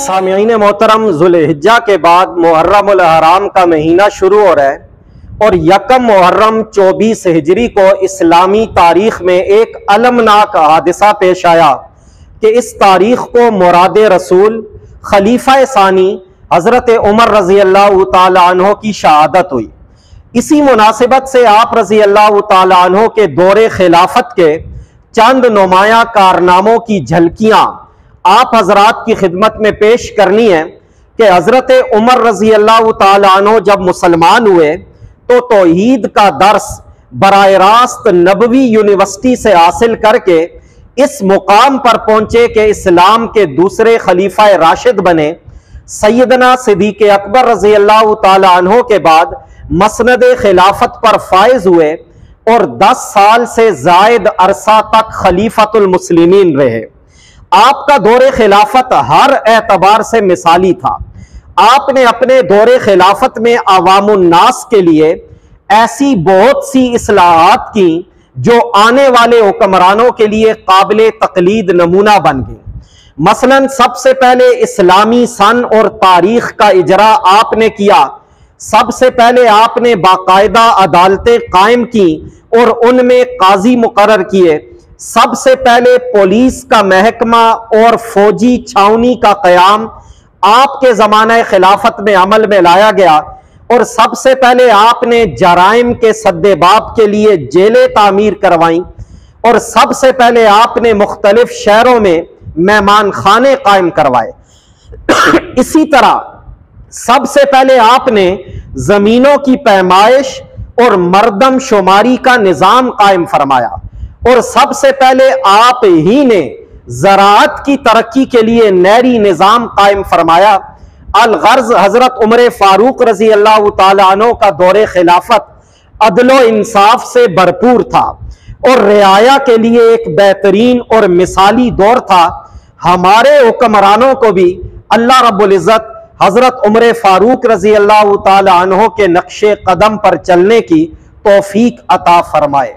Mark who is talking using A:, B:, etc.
A: सामईन मोहतरम, ज़ुल्हिज्जा के बाद मुहर्रमुल हराम का महीना शुरू हो रहा है और यकम मुहर्रम 24 हिजरी को इस्लामी तारीख में एक अलमनाक हादिसा पेश आया कि इस तारीख को मुराद रसूल खलीफा सानी हज़रत उमर रज़ी अल्लाह तआला अन्हो की शहादत हुई। इसी मुनासिबत से आप रज़ी अल्लाह तआला अन्हो के दौरे खिलाफत के चंद नुमाया कारनामों की झलकियाँ आप हजरात की खिदमत में पेश करनी है कि हजरत उमर रजी अल्लाह तआला अन्हु जब मुसलमान हुए तो तौहीद का दर्स बराह रास्त नबवी यूनिवर्सिटी से हासिल करके इस मुकाम पर पहुंचे कि इस्लाम के दूसरे खलीफा राशिद बने। सैयदना सिद्दीक़ अकबर रजी अल्लाह तआला अन्हु के बाद मसनद खिलाफत पर फायज हुए और 10 साल से जायद अरसा तक खलीफतुल मुस्लिमीन रहे। आपका दौरे खिलाफत हर एतबार से मिसाली था। आपने अपने दौरे खिलाफत में अवामुन्नास के लिए ऐसी बहुत सी इस्लाहात की जो आने वाले हुक्मरानों के लिए काबिल तकलीद नमूना बन गई। मसलन सबसे पहले इस्लामी सन और तारीख का इजरा आपने किया। सबसे पहले आपने बाकायदा अदालतें कायम की और उनमें काजी मुकर्रर किए। सबसे पहले पुलिस का महकमा और फौजी छावनी का कयाम आपके जमाने खिलाफत में अमल में लाया गया और सबसे पहले आपने जराइम के सद्देबाब के लिए जेलें तामीर करवाई और सबसे पहले आपने मुख्तलिफ शहरों में मेहमान खाने कायम करवाए। इसी तरह सबसे पहले आपने जमीनों की पैमाइश और मर्दम शुमारी का निजाम कायम फरमाया और सबसे पहले आप ही ने ज़राअत की तरक्की के लिए नहरी निजाम कायम फरमाया। अलगर्ज हजरत उमर फारूक रजी अल्लाह तआला अन्हु का दौरे खिलाफत अदलो इंसाफ से भरपूर था और रियाया के लिए एक बेहतरीन और मिसाली दौर था। हमारे हुक्मरानों को भी अल्लाह रब्बुल इज़्ज़त हजरत उमर फारूक रजी अल्लाह तआला अन्हु के नक्शे कदम पर चलने की तौफीक अता फरमाए।